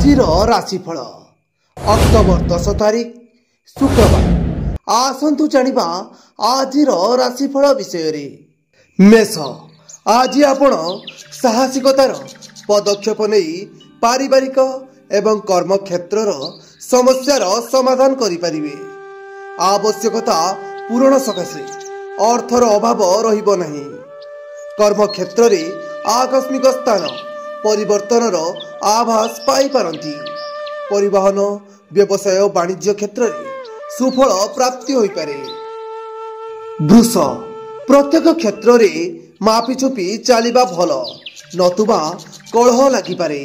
आजिर राशिफल अक्टोबर 10 तारिख शुक्रवार। आसंतु जानिबा आजिर राशिफल विषय रे। मेष, आज आपण साहसिकतार पदक्षेप नहीं पारिवारिक एवं कर्म क्षेत्र समस्यार समाधान करिपारिबे। आवश्यकता पूरण सकाशे अर्थर अभाव रहिबो नहीं। कर्म क्षेत्र रे आकस्मिक स्थान परिवर्तनर आभास पाई पारंती। परिवहन व्यवसाय वाणिज्य क्षेत्र रे सुफल प्राप्ति होई पारे। वृष, प्रत्येक क्षेत्र रे मापिछुपी चलिबा भल नतुबा कलह लागि पारे।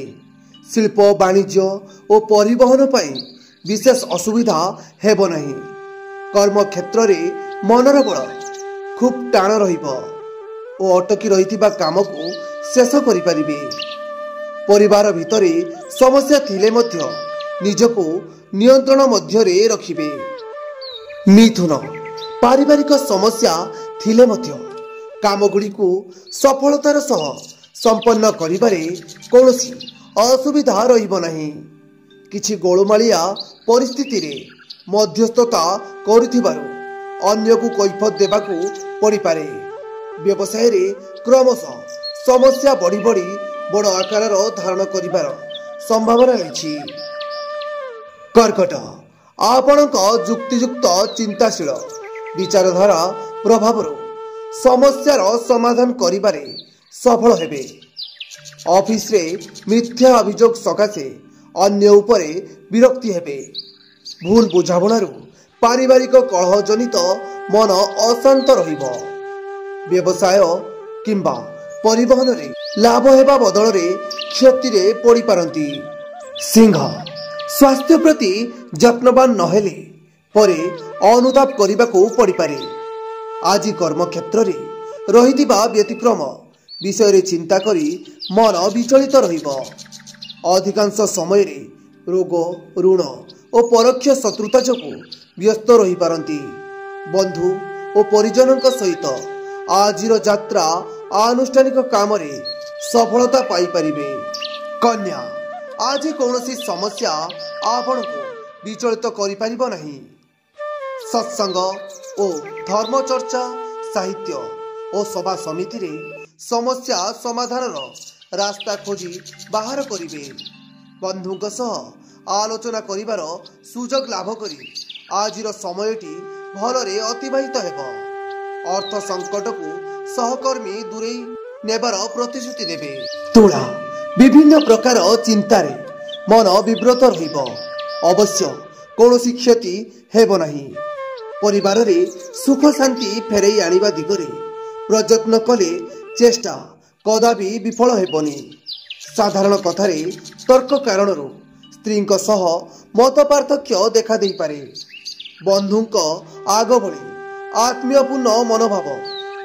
शिल्प वाणिज्य और परिवहन पाई विशेष असुविधा हेबो नहीं। कर्म क्षेत्र रे मनर बल खूब टाण रहिबो और अटकी रहितिबा काम को शेष करि परिबे। परिवार भितरे समस्या थिले मध्य निजको नियंत्रण मध्य रे रखिबे। मिथुन, पारिवारिक समस्या थिले मध्य काम गुडी को सफलतार सह संपन्न करिबारे कोनोसी असुविधा रहिबो नहीं। किछि गोळमालिया परिस्थिति रे मध्यस्थता करुथिबारु अन्य को कैफत देबाकू पड़ी पारे। व्यवसाय रे क्रमशः समस्या बढ़ी बढ़ी बड़ आकार धारण करिबार संभावना रही। कर्कट, आपणक जुक्तियुक्त चिंताशील विचारधारा प्रभाव समस्यार समाधान करिबारे सफल हेबे। ऑफिस रे मिथ्या अभियोग सकाशे अन्य उपरे विरक्ति हेबे। भूल बुझाबणारू पारिवारिक कलह जनित मन अशांत रहिबो। व्यवसाय किंबा परिवहन रे लाभ हेबा बदल रे क्षति रे पड़ी पारंती। सिंह, स्वास्थ्य प्रति जत्नवान नहेले परे अनुताप करिबा को पड़ी पारे। आज कर्म क्षेत्र रे रहितिबा व्यतिक्रम विषय रे चिंता करी मन विचलित रहिबो। अधिकांश समय रे रोग ऋण और परोक्ष शत्रुता जोगु व्यस्त रही पारंती। बंधु और परिजनक सहित आजिर यात्रा आनुष्ठानिक काम रे सफलता पाई परिबे। कन्या, आज कौनसी समस्या आपण को विचलित करि परिबो नहीं। सत्संग और धर्म चर्चा साहित्य और सभा समिति रे समस्या समाधान रास्ता खोजी बाहर करिबे। बंधुक सह आलोचना करिबार सुजोग लाभ करी आजिर समयटी भलरे अतिबाहित हेबो। अर्थ संकट को सहकर्मी दूरे नेबार प्रतिश्रुति देबे। तुला, विभिन्न प्रकार चिंता रे मन विव्रत रहिबो। अवश्य कौनसी क्षति हेबो नहीं। परिवार रे सुख शांति फेरई आनिबा दिगरे प्रयत्न कले चेष्टा कदापि विफल हेबनी। साधारण कथारे तर्क कारणरू स्त्री सह मत पार्थक्य देखा दे पारे। बंधुक आग भली आत्मीयपूर्ण मनोभाव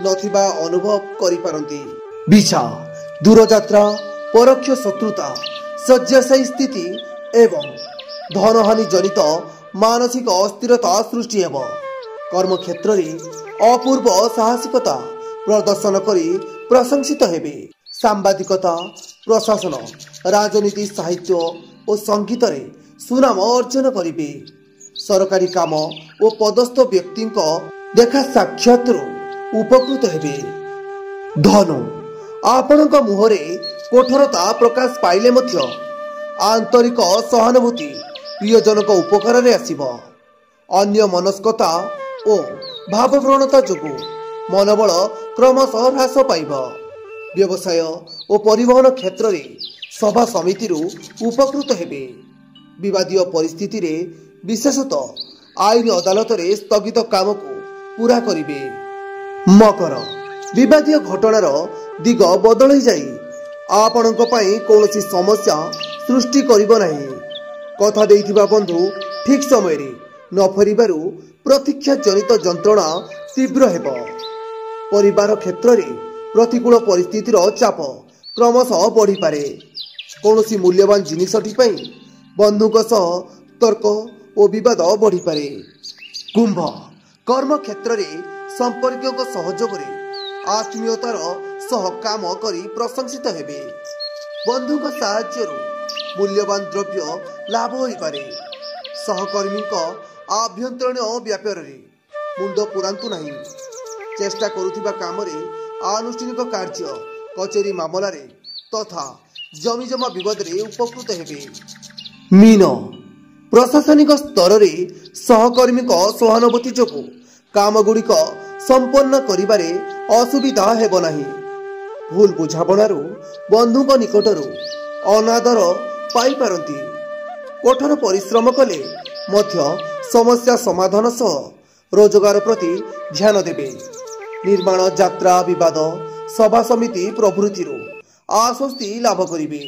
नथिबा अनुभव करि पारंती। बिछा, दूरयात्रा परोक्ष शत्रुता शय्याशायी स्थिति एवं धनहानि जनित मानसिक अस्थिरता सृष्टि हेब। कर्म क्षेत्र रे अपूर्व साहसिकता प्रदर्शन करी प्रशंसित हेबे। सांबादिकता, प्रशासन, राजनीति, साहित्य और संगीत रे सुनाम अर्जन करिबे। सरकारी काम और पदस्थ व्यक्ति देखा साक्षात उपकृत हेबे। धनु, आपणक मुहरे कठोरता प्रकाश पाइले मध्य आंतरिक सहानुभूति प्रियजनक उपकार रे आसीबो। अन्य मनस्कता और भावप्रवणता जोगु मनोबल क्रमशः ह्रास पाइब। व्यवसाय और परिवहन क्षेत्र रे सभा समिति उपकृत हेबे। विवादीय परिस्थिति रे विशेषतः आईन अदालत रे स्थगित काम को पूरा करिबे। मकर, विवादीय घटनार दिग बदल जाई आपणक पई कौनसी समस्या सृष्टि करिबो नहीं। कथा देइथिबा बंधु ठीक समय रे न फेरिबारु प्रतीक्षा जनित जंत्रणा तीव्र हेबो। परिवार क्षेत्र रे प्रतिकूल परिस्थितिर चाप क्रमशः बढ़ी पारे। कौनसी मूल्यवान जिनिसटी पई बंधुक सह तर्क और विवाद बढ़ी पारे। कुंभ, कर्म क्षेत्र रे संपर्क सहयोग रे आत्मीयतार सह काम करी प्रशंसित हेबे। बंधुक साहाय्य मूल्यवान द्रव्य लाभ हो पारे। सहकर्मी आभ्यंतरण व्यापार मुंड पुरांतु नहीं। चेष्टा करुथिबा कामरे आनुष्ठानिक कार्य कचेरी मामलारे तथा जमीजमा विवाद रे उपकृत हेबे। मीन प्रशासनिक स्तर रे सहकर्मी सहानुभूति जोगु काम गुड़िक संपन्न करिबारे असुविधा हेब नाही। भूल बुझाबणारू बंधुक निकटरू अनादर पाई पारंती। कठोर परिश्रम कले मध्य समस्या समाधान सह रोजगार प्रति ध्यान देबे। निर्माण यात्रा विवाद सभा समिति प्रभृति आश्वस्ति लाभ करिबे।